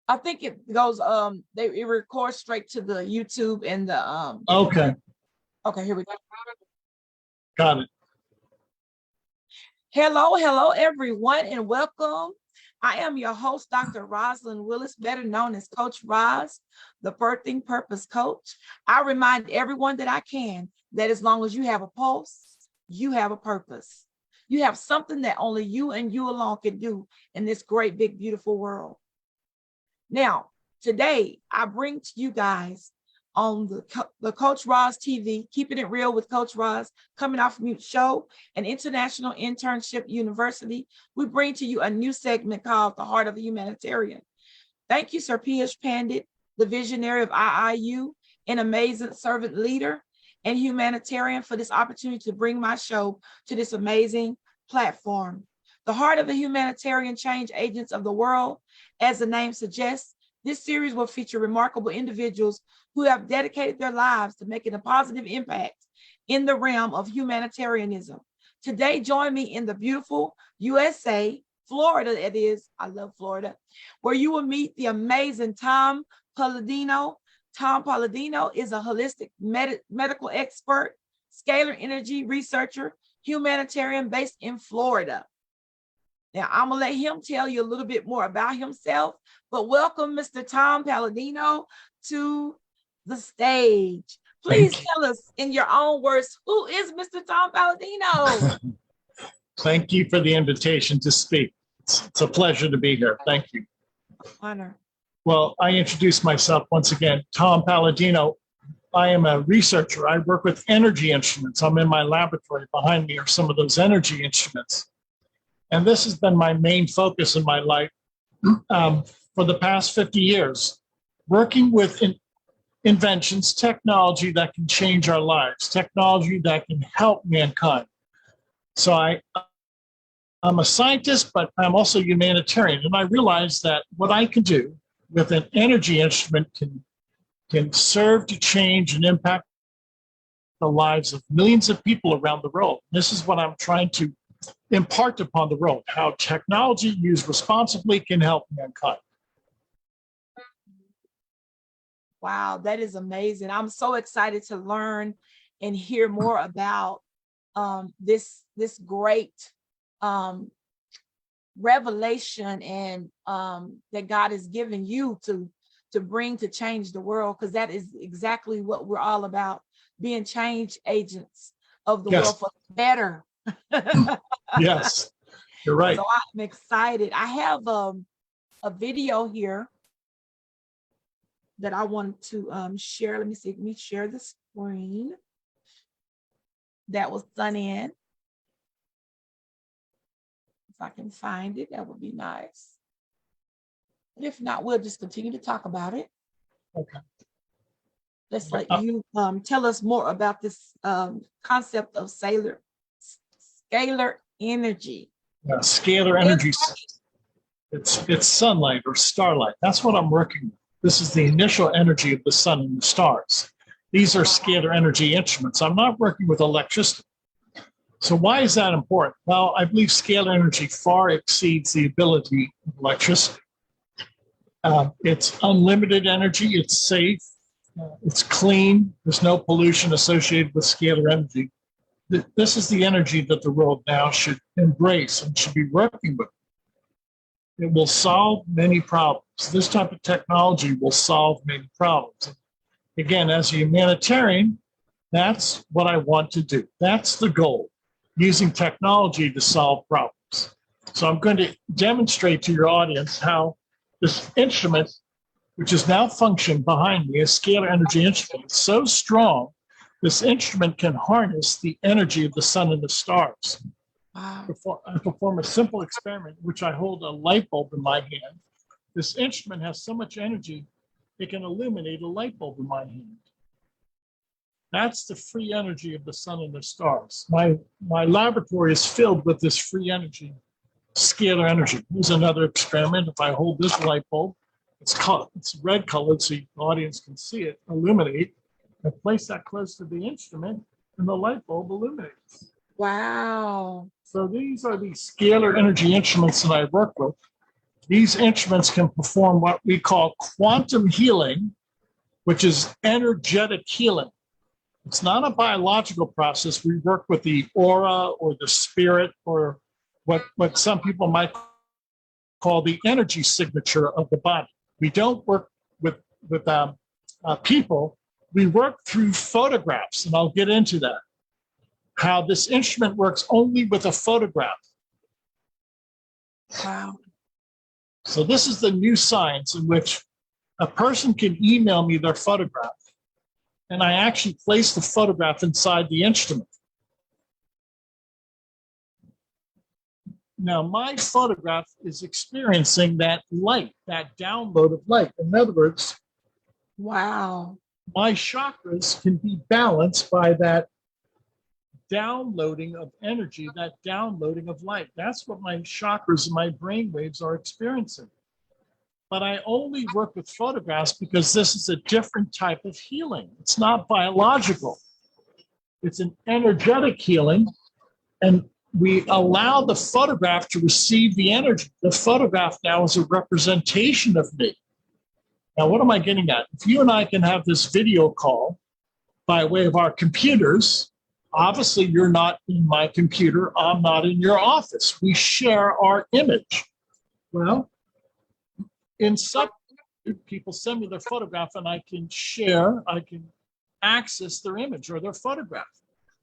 I think it goes, it records straight to the YouTube and the, Okay, okay, here we go. got it. Hello, everyone, and welcome. I am your host, Dr. Rosalind Willis, better known as Coach Roz, the Birthing Purpose Coach. I remind everyone that that as long as you have a pulse, you have a purpose. You have something that only you and you alone can do in this great, big, beautiful world. Now, today, I bring to you guys on the Coach Roz TV, Keeping It Real with Coach Roz, coming off mute show, an international internship university. We bring to you a new segment called The Heart of a Humanitarian. Thank you, Sir P.H. Pandit, the visionary of IIU, an amazing servant leader and humanitarian, for this opportunity to bring my show to this amazing platform. The Heart of a Humanitarian, change agents of the world. As the name suggests, this series will feature remarkable individuals who have dedicated their lives to making a positive impact in the realm of humanitarianism. Today, join me in the beautiful USA, Florida, it is, I love Florida, where you will meet the amazing Tom Paladino. Tom Paladino is a holistic medical expert, scalar energy researcher, humanitarian based in Florida. Now, I'm going to let him tell you a little bit more about himself, but welcome Mr. Tom Paladino to the stage. Please tell us in your own words, who is Mr. Tom Paladino? Thank you for the invitation to speak. It's a pleasure to be here. Thank you. Honor. Well, I introduce myself once again, Tom Paladino. I am a researcher. I work with energy instruments. I'm in my laboratory. Behind me are some of those energy instruments. And this has been my main focus in my life for the past 50 years, working with inventions, technology that can change our lives, technology that can help mankind. So I'm a scientist, but I'm also humanitarian. And I realized that what I can do with an energy instrument can serve to change and impact the lives of millions of people around the world. This is what I'm trying to impart upon the world, how technology used responsibly can help mankind. Wow, that is amazing. I'm so excited to learn and hear more about this great revelation and that God has given you to bring to change the world, because that is exactly what we're all about, being change agents of the world for better. Yes, you're right. So I'm excited. I have a video here that I want to share. Let me share the screen. That was done in. If I can find it, that would be nice. If not, we'll just continue to talk about it. Okay. Let's let you tell us more about this concept of scalar energy. Yeah, scalar energy. It's sunlight or starlight. That's what I'm working with. This is the initial energy of the sun and the stars. These are scalar energy instruments. I'm not working with electricity. So why is that important? Well, I believe scalar energy far exceeds the ability of electricity. It's unlimited energy. It's safe. It's clean. There's no pollution associated with scalar energy. This is the energy that the world now should embrace and should be working with. It will solve many problems. This type of technology will solve many problems. Again, as a humanitarian, that's what I want to do. That's the goal, using technology to solve problems. So I'm going to demonstrate to your audience how this instrument, which is now functioning behind me, a scalar energy instrument, is so strong, this instrument can harness the energy of the sun and the stars. Wow. I perform a simple experiment in which I hold a light bulb in my hand. This instrument has so much energy, it can illuminate a light bulb in my hand. That's the free energy of the sun and the stars. My laboratory is filled with this free energy, scalar energy. Here's another experiment. If I hold this light bulb, it's red colored so the audience can see it illuminate. I place that close to the instrument and the light bulb illuminates. Wow. So these are the scalar energy instruments that I work with. These instruments can perform what we call quantum healing, which is energetic healing. It's not a biological process. We work with the aura or the spirit or what some people might call the energy signature of the body. We don't work with people. We work through photographs, and I'll get into that. How this instrument works only with a photograph. Wow. So this is the new science in which a person can email me their photograph, and I actually place the photograph inside the instrument. Now, my photograph is experiencing that light, that download of light. In other words, wow, my chakras can be balanced by that downloading of energy, that downloading of light. That's what my chakras and my brain waves are experiencing. But I only work with photographs because this is a different type of healing. It's not biological. It's an energetic healing. And we allow the photograph to receive the energy. The photograph now is a representation of me. Now, what am I getting at? If you and I can have this video call by way of our computers, obviously you're not in my computer, I'm not in your office. We share our image. Well, in some people send me their photograph and I can share, I can access their image or their photograph.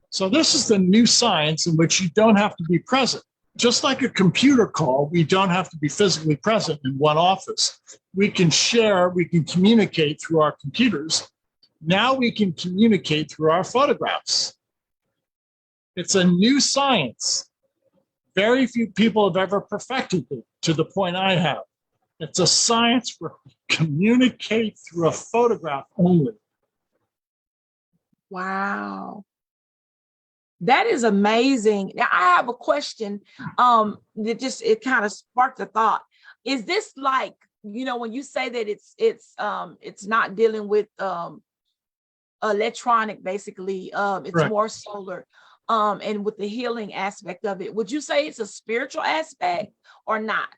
So this is the new science in which you don't have to be present. Just like a computer call, we don't have to be physically present in one office. We can share, we can communicate through our computers. Now we can communicate through our photographs. It's a new science. Very few people have ever perfected it to the point I have. It's a science where we communicate through a photograph only. wow. That is amazing. Now I have a question that just it kind of sparked a thought. Is this like, you know, when you say that it's not dealing with electronic, basically, it's Correct. more solar, and with the healing aspect of it, would you say it's a spiritual aspect or not?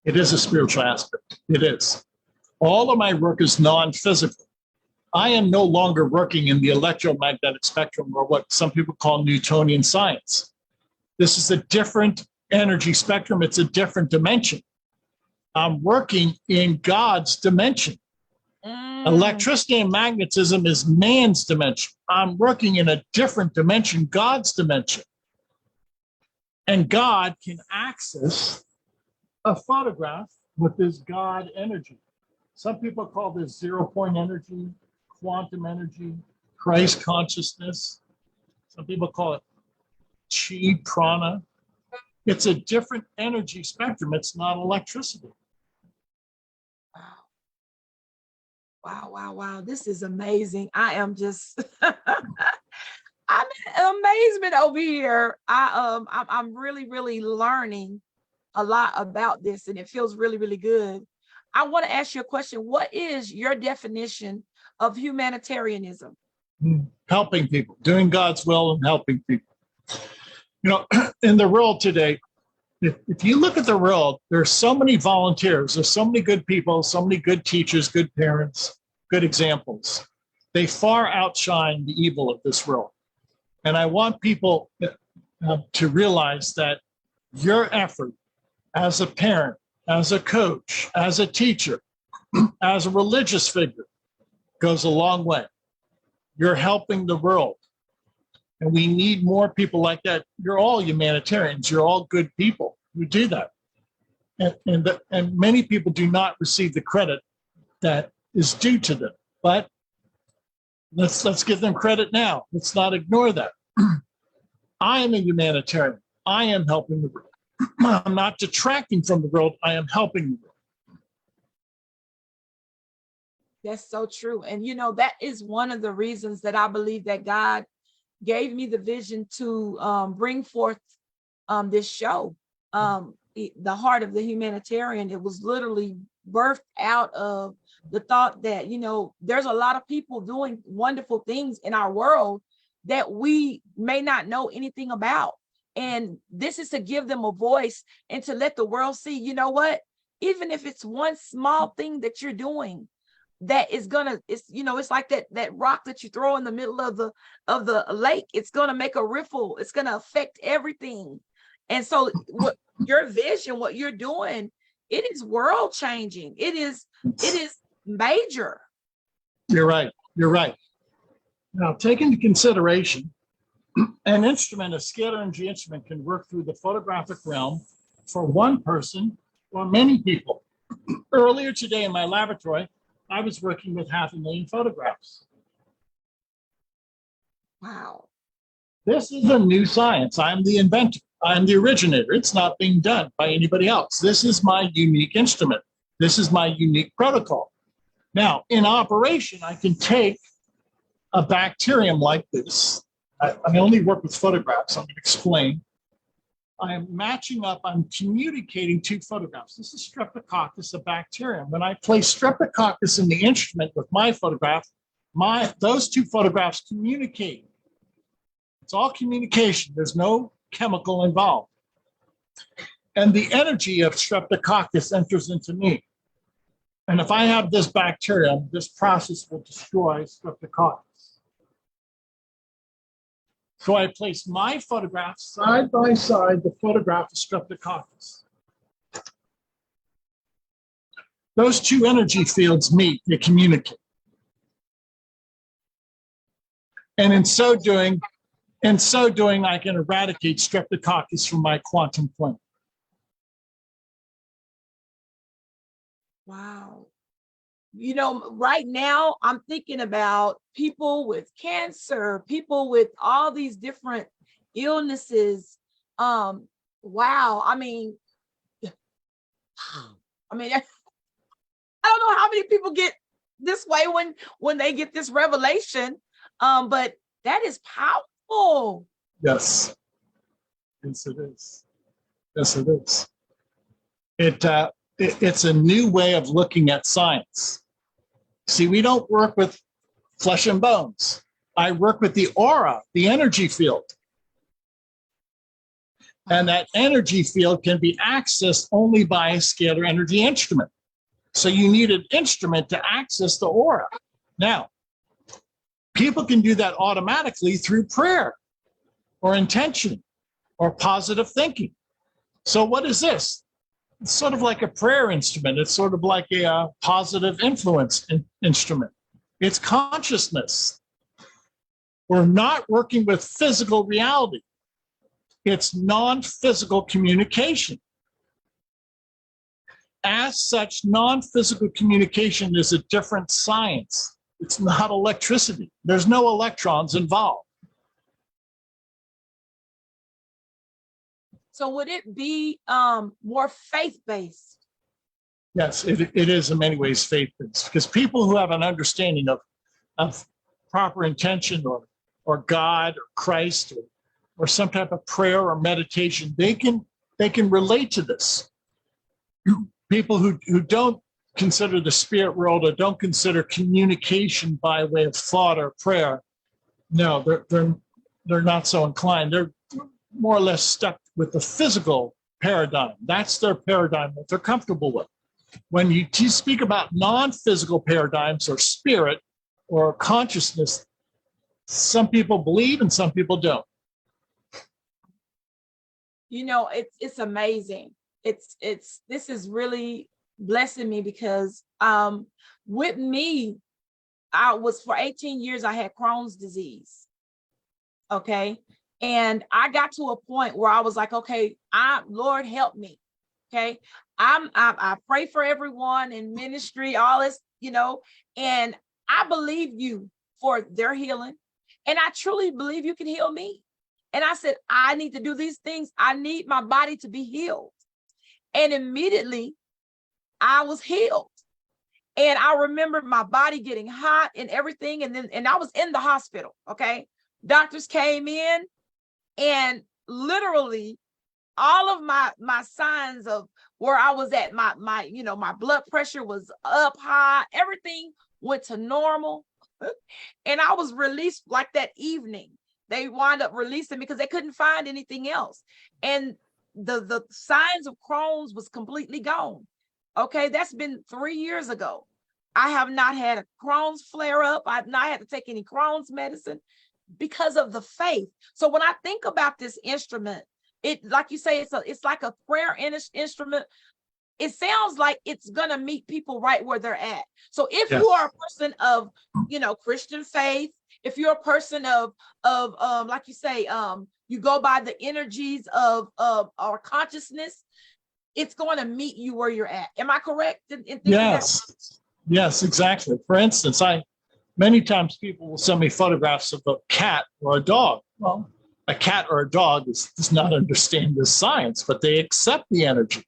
It is a spiritual aspect. It is. All of my work is non-physical. I am no longer working in the electromagnetic spectrum or what some people call Newtonian science. This is a different energy spectrum. It's a different dimension. I'm working in God's dimension. Electricity and magnetism is man's dimension. I'm working in a different dimension, God's dimension. And God can access a photograph with this God energy. Some people call this zero-point energy, quantum energy, Christ consciousness. Some people call it chi, prana. It's a different energy spectrum. It's not electricity. Wow, wow, wow. This is amazing. I am just I'm in amazement over here. I'm really, really learning a lot about this, and it feels really, really good. I want to ask you a question. What is your definition of humanitarianism? Helping people, doing God's will and helping people. You know, in the world today, if you look at the world, there's so many volunteers, there's so many good people, so many good teachers, good parents, good examples. They far outshine the evil of this world. And I want people to realize that your effort as a parent, as a coach, as a teacher, as a religious figure goes a long way. You're helping the world. And we need more people like that. You're all humanitarians. You're all good people who do that. And many people do not receive the credit that is due to them. But let's give them credit now. Let's not ignore that. I am a humanitarian. I am helping the world. I'm not detracting from the world. I am helping the world. That's so true. And, you know, that is one of the reasons that I believe that God gave me the vision to bring forth this show, The Heart of the Humanitarian. It was literally birthed out of the thought that, you know, there's a lot of people doing wonderful things in our world that we may not know anything about. And this is to give them a voice and to let the world see, you know what, even if it's one small thing that you're doing, that is gonna, it's, you know, it's like that rock that you throw in the middle of the lake. It's gonna make a ripple. It's gonna affect everything. And so what your vision, what you're doing, it is world changing. It is major. You're right. You're right. Now, take into consideration, an instrument, a scalar energy instrument, can work through the photographic realm for one person or many people. Earlier today in my laboratory, I was working with 500,000 photographs. Wow. This is a new science. I'm the inventor. I'm the originator. It's not being done by anybody else. This is my unique instrument. This is my unique protocol. Now, in operation, I can take a bacterium like this. I only work with photographs. I'm going to explain. I am matching up, I'm communicating two photographs. This is Streptococcus, a bacterium. When I place Streptococcus in the instrument with my photograph, those two photographs communicate. It's all communication. There's no chemical involved. And the energy of Streptococcus enters into me. And if I have this bacterium, this process will destroy Streptococcus. So I place my photograph side by side the photograph of Streptococcus. Those two energy fields meet, they communicate. And in so doing, I can eradicate Streptococcus from my quantum plane. Wow. You know, right now I'm thinking about people with cancer, people with all these different illnesses. Wow. I mean, I don't know how many people get this way when they get this revelation. But that is powerful. Yes. Yes, it is. Yes, it is. It's a new way of looking at science. See, we don't work with flesh and bones. I work with the aura, the energy field. And that energy field can be accessed only by a scalar energy instrument. So you need an instrument to access the aura. Now, people can do that automatically through prayer or intention or positive thinking. So what is this? It's sort of like a prayer instrument. It's sort of like a positive influence instrument. It's consciousness. We're not working with physical reality. It's non-physical communication. As such, non-physical communication is a different science. It's not electricity. There's no electrons involved. So would it be more faith-based? Yes, it is in many ways faith-based, because people who have an understanding of proper intention or God or Christ or some type of prayer or meditation, they can relate to this. People who don't consider the spirit world or don't consider communication by way of thought or prayer, no, they're not so inclined. They're more or less stuck with the physical paradigm. That's their paradigm that they're comfortable with. When you speak about non-physical paradigms or spirit or consciousness, some people believe and some people don't. You know, it's amazing. This is really blessing me because with me, for 18 years, I had Crohn's disease. Okay. And I got to a point where I was like, okay, Lord, help me. Okay. I pray for everyone in ministry, all this, you know, and I believe you for their healing. And I truly believe you can heal me. And I said, I need to do these things. I need my body to be healed. And immediately I was healed. And I remember my body getting hot and everything. And I was in the hospital. Okay. Doctors came in and literally all of my signs of where I was at, my blood pressure was up high, everything went to normal. And I was released like that evening. they wind up releasing because they couldn't find anything else. And the signs of Crohn's was completely gone. Okay, that's been 3 years ago. I have not had a Crohn's flare up. I've not had to take any Crohn's medicine because of the faith. So when I think about this instrument, it, like you say, it's like a prayer instrument. It sounds like it's gonna meet people right where they're at. So if you are a person of, Christian faith, if you're a person of like you say, you go by the energies of our consciousness, it's going to meet you where you're at. Am I correct in thinking Yes. that? Yes, exactly. For instance, many times people will send me photographs of a cat or a dog. Well, a cat or a dog does not understand this science, but they accept the energy.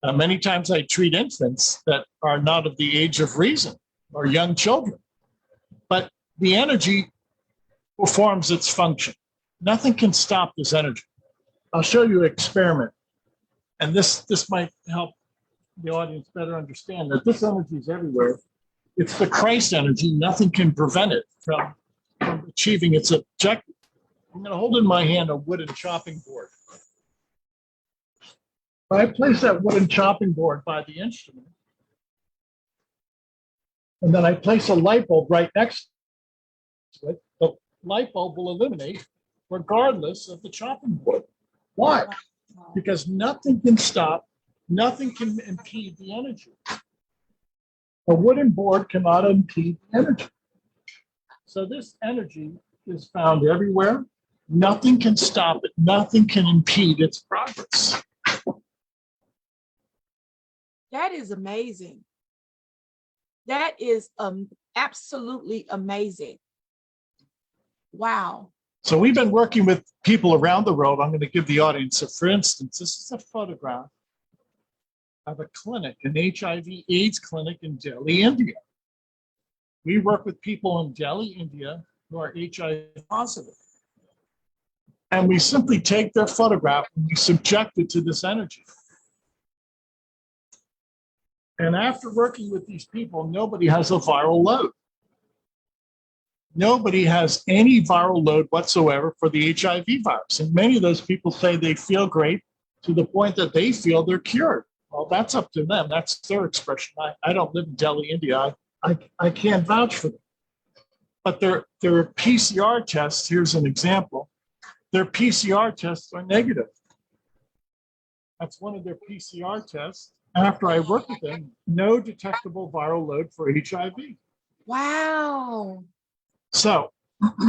Many times I treat infants that are not of the age of reason or young children, but the energy performs its function. Nothing can stop this energy. I'll show you an experiment, and this might help the audience better understand that this energy is everywhere. It's the Christ energy. Nothing can prevent it from achieving its objective. I'm going to hold in my hand a wooden chopping board. I place that wooden chopping board by the instrument, and then I place a light bulb right next to it. The light bulb will illuminate regardless of the chopping board. Why? Because nothing can stop, nothing can impede the energy. A wooden board cannot impede the energy. So this energy is found everywhere. Nothing can stop it. Nothing can impede its progress. That is amazing. That is absolutely amazing. Wow. So we've been working with people around the world. I'm going to give the audience, for instance, this is a photograph of a clinic, an HIV/AIDS clinic in Delhi, India. We work with people in Delhi, India, who are HIV positive. And we simply take their photograph and we subject it to this energy. And after working with these people, nobody has a viral load. Nobody has any viral load whatsoever for the HIV virus. And many of those people say they feel great to the point that they feel they're cured. Well, that's up to them. That's their expression. I don't live in Delhi, India. I can't vouch for them. But their PCR tests, here's an example, their PCR tests are negative. That's one of their PCR tests. After I work with them, no detectable viral load for HIV. Wow. So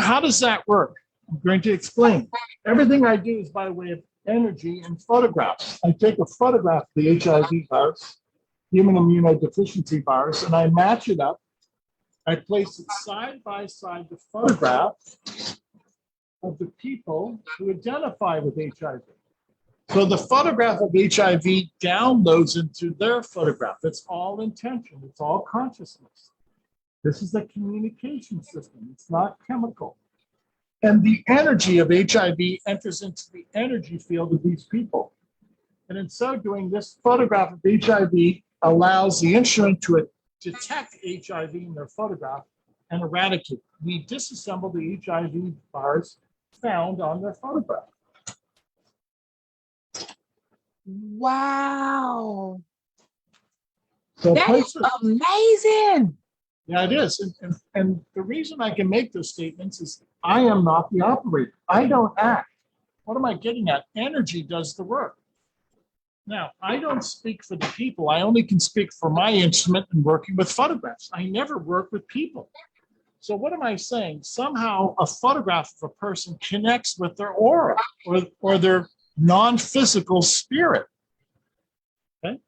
how does that work? I'm going to explain. Everything I do is by way of energy and photographs. I take a photograph of the HIV virus, human immunodeficiency virus, and I match it up. I place it side by side the photograph of the people who identify with HIV. So the photograph of HIV downloads into their photograph. It's all intention. It's all consciousness. This is a communication system. It's not chemical. And the energy of HIV enters into the energy field of these people. And in so doing, this photograph of HIV allows the instrument to detect HIV in their photograph and eradicate. We disassemble the HIV virus found on their photograph. Wow. So that is amazing. Yeah, it is. And the reason I can make those statements is I am not the operator. I don't act. What am I getting at? Energy does the work. Now, I don't speak for the people. I only can speak for my instrument and working with photographs. I never work with people. So what am I saying? Somehow a photograph of a person connects with their aura or their non-physical spirit. Okay?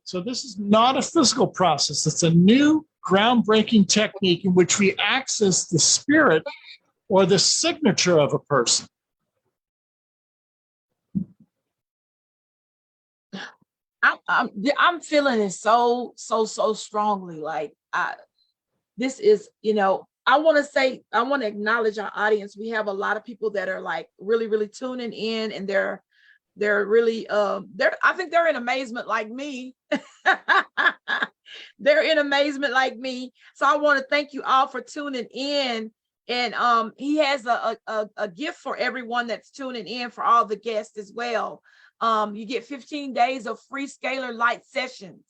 So this is not a physical process. It's a new groundbreaking technique in which we access the spirit or the signature of a person. I'm feeling it so strongly. Like this is, I want to acknowledge our audience. We have a lot of people that are like really tuning in, and they're really I think they're in amazement like me. They're in amazement like me. So I want to thank you all for tuning in And he has a gift for everyone that's tuning in, for all the guests as well. You get 15 days of free Scalar Light sessions,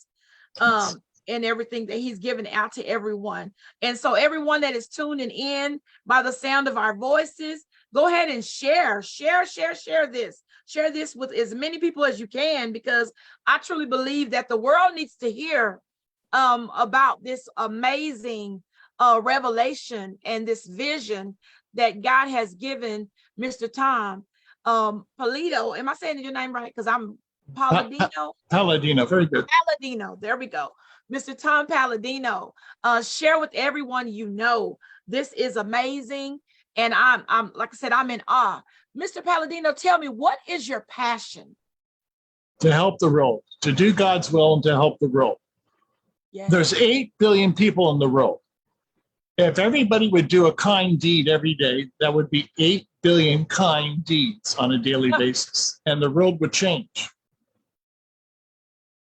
and everything that he's given out to everyone. And so everyone that is tuning in by the sound of our voices, go ahead and share this. Share this with as many people as you can, because I truly believe that the world needs to hear about this amazing revelation and this vision that God has given Mr. Tom Paladino. Am I saying your name right? Because I'm Paladino. Paladino, very good. Paladino, there we go. Mr. Tom Paladino, share with everyone you know. This is amazing. And I'm like I said, I'm in awe. Mr. Paladino, tell me, what is your passion? To help the world, to do God's will and to help the world. Yes. There's 8 billion people in the world. If everybody would do a kind deed every day, that would be 8 billion kind deeds on a daily basis, and the world would change.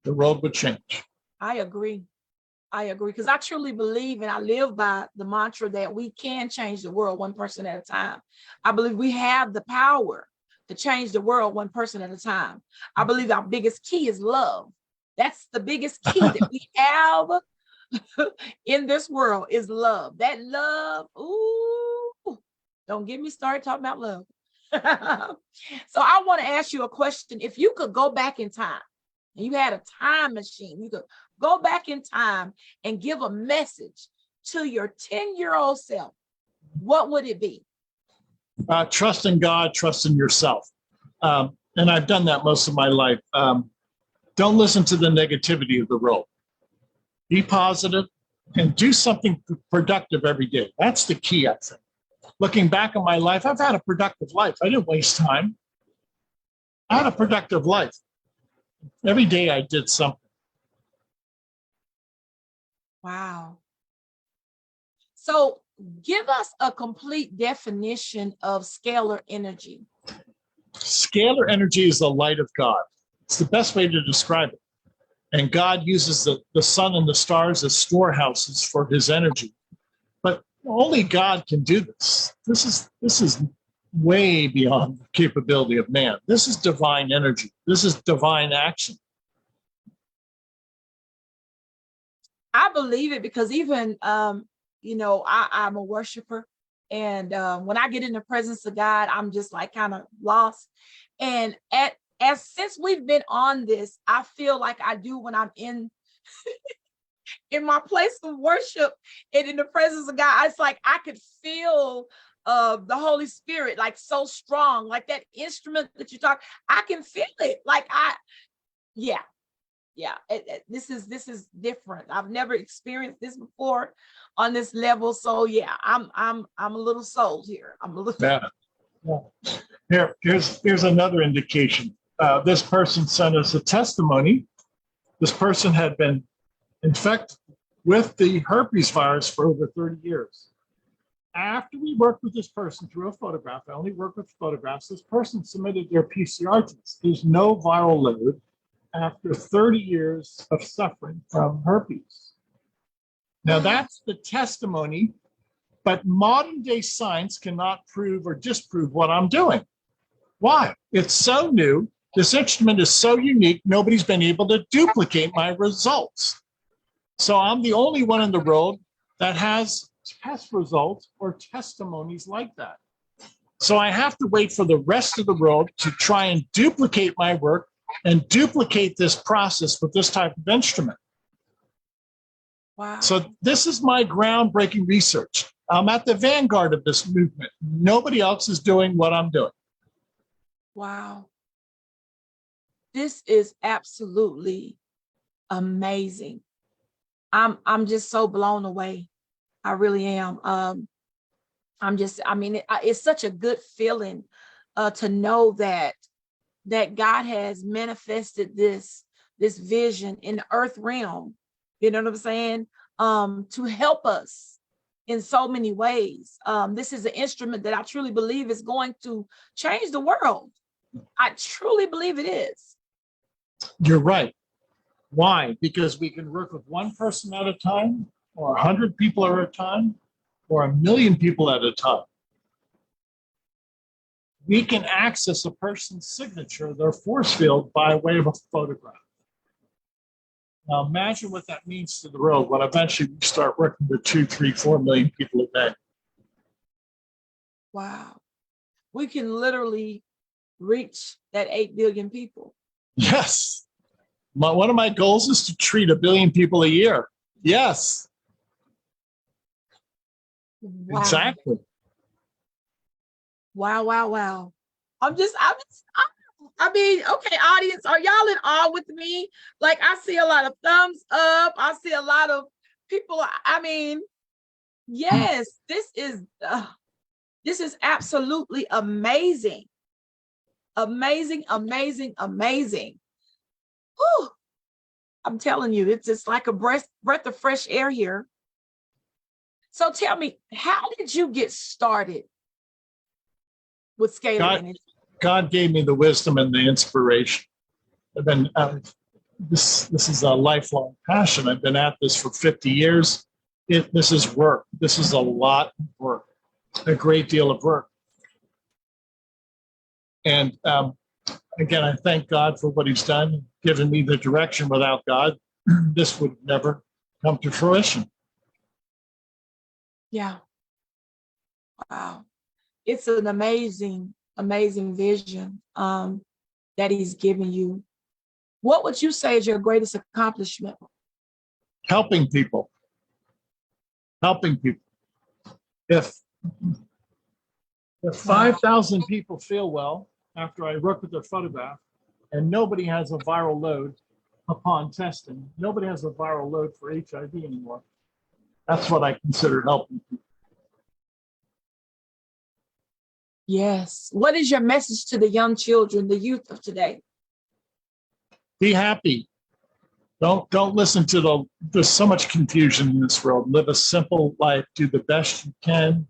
The world would change. I agree, because I truly believe and I live by the mantra that we can change the world one person at a time. I believe we have the power to change the world one person at a time. I believe our biggest key is love. That's the biggest key that we have in this world, is love. That love, ooh, don't get me started talking about love. So I want to ask you a question. If you could go back in time and you had a time machine, you could go back in time and give a message to your 10-year-old self, what would it be? Trust in God, trust in yourself. And I've done that most of my life. Don't listen to the negativity of the world. Be positive and do something productive every day. That's the key, I think. Looking back on my life, I've had a productive life. I didn't waste time. I had a productive life. Every day I did something. Wow. So give us a complete definition of scalar energy. Scalar energy is the light of God. It's the best way to describe it. And God uses the sun and the stars as storehouses for his energy. But only God can do this. This is way beyond the capability of man. This is divine energy. This is divine action. I believe it, because even, I'm a worshiper. And when I get in the presence of God, I'm just like kind of lost. And since we've been on this, I feel like I do when I'm in my place of worship and in the presence of God. It's like I could feel the Holy Spirit like so strong, like that instrument that you talk. I can feel it. Like this is different. I've never experienced this before on this level. So yeah, I'm a little sold here. I'm a little. Yeah. Here's another indication. This person sent us a testimony. This person had been infected with the herpes virus for over 30 years. After we worked with this person through a photograph, I only work with photographs, this person submitted their PCR test. There's no viral load after 30 years of suffering from herpes. Now that's the testimony, but modern day science cannot prove or disprove what I'm doing. Why? It's so new. This instrument is so unique, nobody's been able to duplicate my results. So I'm the only one in the world that has test results or testimonies like that. So I have to wait for the rest of the world to try and duplicate my work and duplicate this process with this type of instrument. Wow. So this is my groundbreaking research. I'm at the vanguard of this movement. Nobody else is doing what I'm doing. Wow. This is absolutely amazing. I'm just so blown away. I really am. It's such a good feeling to know that God has manifested this vision in the earth realm. You know what I'm saying? To help us in so many ways. This is an instrument that I truly believe is going to change the world. I truly believe it is. You're right. Why? Because we can work with one person at a time or 100 people at a time. or 1,000,000 people at a time, we can access a person's signature, their force field, by way of a photograph. Now imagine what that means to the world when eventually we start working with 2, 3, 4 million people a day. Wow. We can literally reach that 8 billion people. Yes. One of my goals is to treat 1 billion people a year. Yes. Wow. Exactly. Wow, wow, wow. I mean, okay, audience, are y'all in awe with me? Like, I see a lot of thumbs up. I see a lot of people. I mean, yes, this is absolutely amazing. Amazing, amazing, amazing. Whew. I'm telling you, it's just like a breath of fresh air here. So tell me, how did you get started with Scalar Energy? God gave me the wisdom and the inspiration. I've been this is a lifelong passion. I've been at this for 50 years. This is work. This is a lot of work, a great deal of work. And again, I thank God for what he's done, given me the direction. Without God, this would never come to fruition. Yeah. Wow. It's an amazing, amazing vision that he's given you. What would you say is your greatest accomplishment? Helping people. Helping people. If 5,000 people feel well after I work with their photograph, and nobody has a viral load upon testing, nobody has a viral load for HIV anymore, that's what I consider helping people. Yes. What is your message to the young children, the youth of today? Be happy. Don't listen to there's so much confusion in this world. Live a simple life. Do the best you can.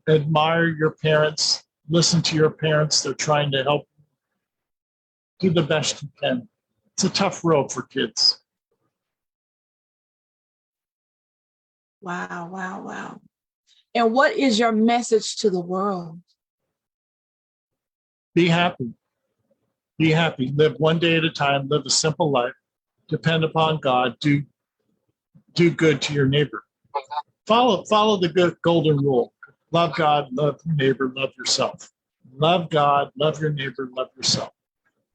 Admire your parents. Listen to your parents. They're trying to help. Do the best you can. It's a tough road for kids. Wow, wow, wow. And what is your message to the world? Be happy. Be happy. Live one day at a time. Live a simple life. Depend upon God. Do good to your neighbor. Follow the good golden rule. Love God, love your neighbor, love yourself. Love God, love your neighbor, love yourself.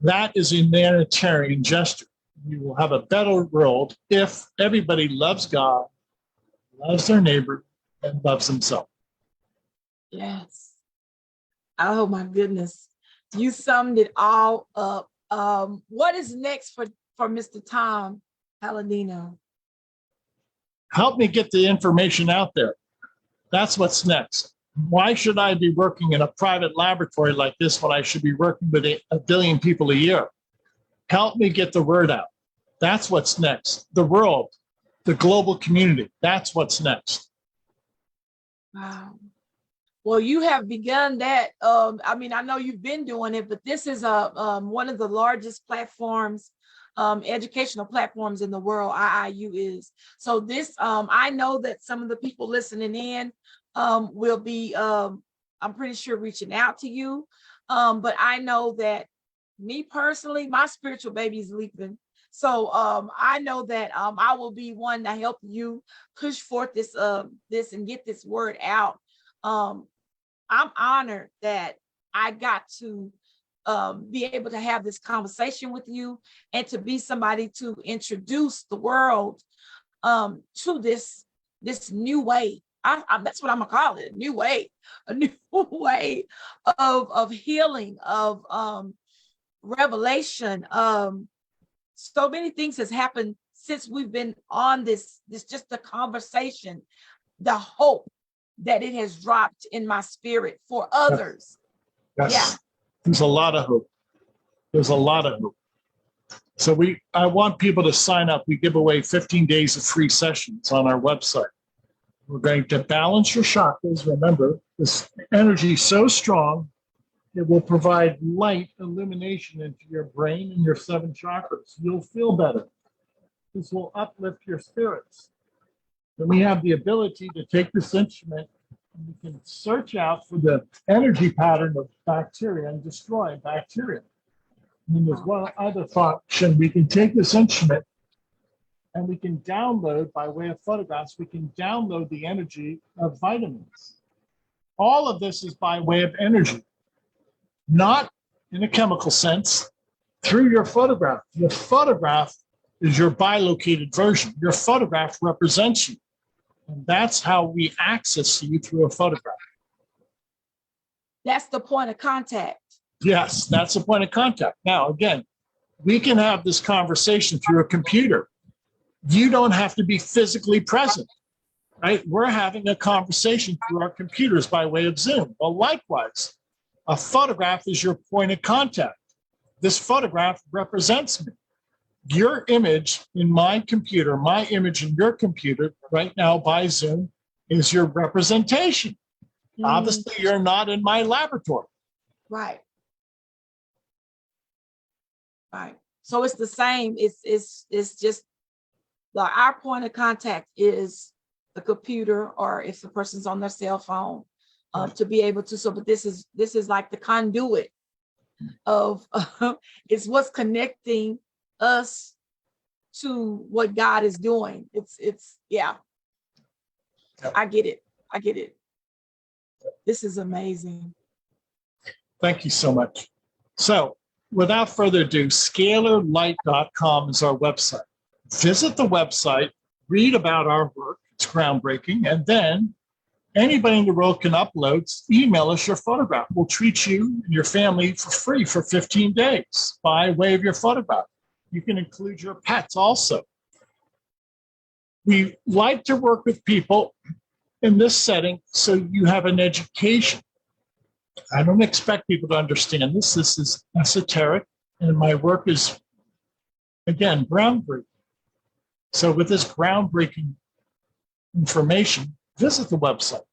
That is a humanitarian gesture. You will have a better world if everybody loves God, loves their neighbor, and loves himself. Yes. Oh my goodness. You summed it all up. What is next for Mr. Tom Paladino? Help me get the information out there. That's what's next. Why should I be working in a private laboratory like this when I should be working with 1 billion people a year? Help me get the word out. That's what's next. The world, the global community, that's what's next. Wow. Well, you have begun that. I mean, I know you've been doing it, but this is one of the largest platforms, educational platforms in the world. IIU is. So this, I know that some of the people listening in will be, I'm pretty sure, reaching out to you. But I know that me personally, my spiritual baby is leaping. So I know that I will be one to help you push forth this and get this word out. I'm honored that I got to be able to have this conversation with you and to be somebody to introduce the world to this new way. That's what I'm gonna call it, a new way of healing, of revelation. So many things has happened since we've been on this just the conversation, the hope that it has dropped in my spirit for others. Yes. Yeah. There's a lot of hope. There's a lot of hope. So I want people to sign up. We give away 15 days of free sessions on our website. We're going to balance your chakras. Remember, this energy is so strong, it will provide light illumination into your brain and your 7 chakras. You'll feel better. This will uplift your spirits. then we have the ability to take this instrument and we can search out for the energy pattern of bacteria and destroy bacteria. And there's one other function. We can take this instrument and we can download, by way of photographs, we can download the energy of vitamins. All of this is by way of energy, not in a chemical sense, through your photograph. Your photograph is your bilocated version. Your photograph represents you. And that's how we access you through a photograph. That's the point of contact. Yes, that's the point of contact. Now, again, we can have this conversation through a computer. You don't have to be physically present, right? We're having a conversation through our computers by way of Zoom. Well, likewise, a photograph is your point of contact. This photograph represents me. Your image in my computer, my image in your computer right now by Zoom is your representation. Obviously, you're not in my laboratory. Right. Right. So it's the same. It's just our point of contact is the computer, or if the person's on their cell phone, to be able to. So, but this is like the conduit of it's what's connecting us to what God is doing. It's yeah. I get it. This is amazing. Thank you so much. So without further ado, scalarlight.com is our website. Visit the website, read about our work. It's groundbreaking. And then anybody in the world can upload, email us your photograph. We'll treat you and your family for free for 15 days by way of your photograph. You can include your pets also. We like to work with people in this setting so you have an education. I don't expect people to understand this. This is esoteric, and my work is, again, groundbreaking. So with this groundbreaking information, visit the website.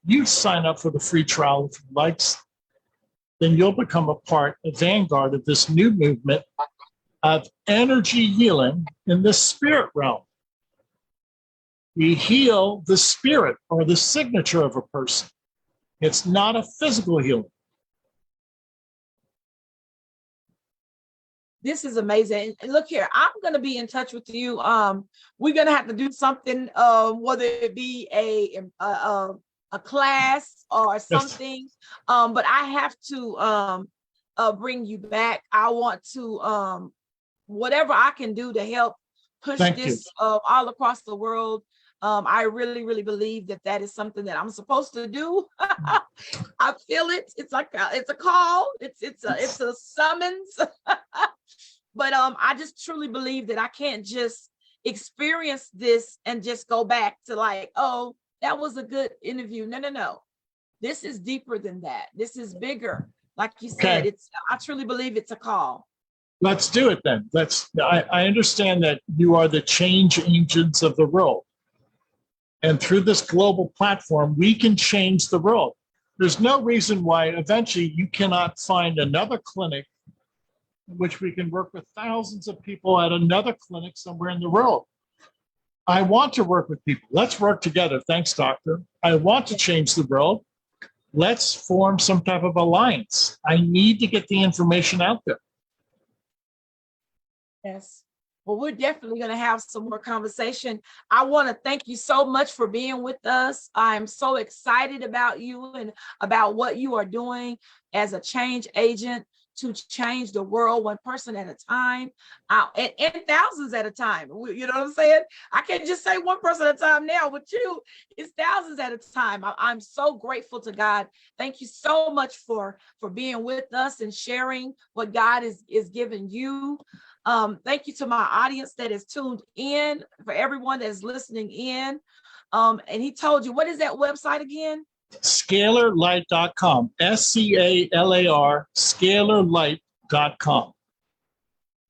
You sign up for the free trial if you like, then you'll become a part, a vanguard of this new movement of energy healing in the spirit realm. We heal the spirit or the signature of a person. It's not a physical healing. This is amazing. And look here, I'm going to be in touch with you. We're going to have to do something, whether it be a class or something. Yes. But I have to bring you back. I want to whatever I can do to help push this all across the world. I really, really believe that is something that I'm supposed to do. I feel it. It's like it's a call. It's a summons. But I just truly believe that I can't just experience this and just go back to like, oh, that was a good interview. No. This is deeper than that. This is bigger. Like you said, I truly believe it's a call. Let's do it then. I understand that you are the change agents of the world. And through this global platform, we can change the world. There's no reason why eventually you cannot find another clinic in which we can work with thousands of people at another clinic somewhere in the world. I want to work with people. Let's work together. Thanks, doctor. I want to change the world. Let's form some type of alliance. I need to get the information out there. Yes. Well, we're definitely going to have some more conversation. I want to thank you so much for being with us. I'm so excited about you and about what you are doing as a change agent to change the world one person at a time, and thousands at a time. You know what I'm saying? I can't just say one person at a time now. With you, it's thousands at a time. I'm so grateful to God. Thank you so much for being with us and sharing what God is giving you. Thank you to my audience that is tuned in, for everyone that is listening in. And he told you, what is that website again? Scalarlight.com, SCALAR, scalarlight.com.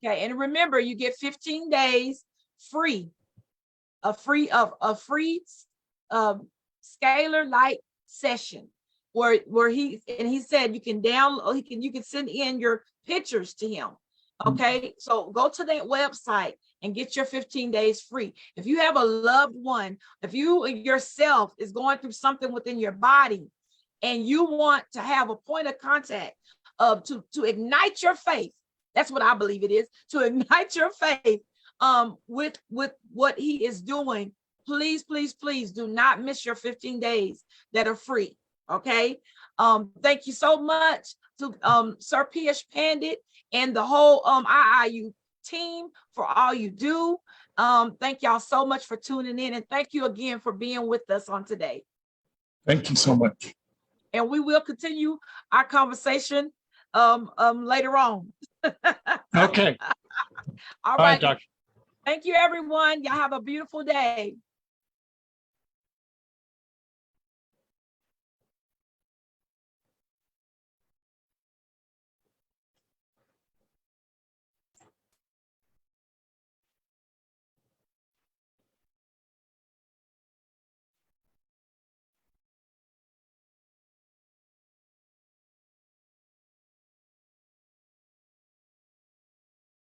Okay, and remember, you get 15 days free, a free Scalar Light session where he said you can download, you can send in your pictures to him. Okay, so go to that website and get your 15 days free. If you have a loved one, if you yourself is going through something within your body and you want to have a point of contact to ignite your faith, that's what I believe it is, to ignite your faith with what he is doing, please, please, please do not miss your 15 days that are free. Okay. Thank you so much to Sir Piers Pandit and the whole IIU team for all you do. Thank y'all so much for tuning in, and thank you again for being with us on today. Thank you so much. And we will continue our conversation later on. Okay. All Bye, right. Doctor. Thank you, everyone. Y'all have a beautiful day.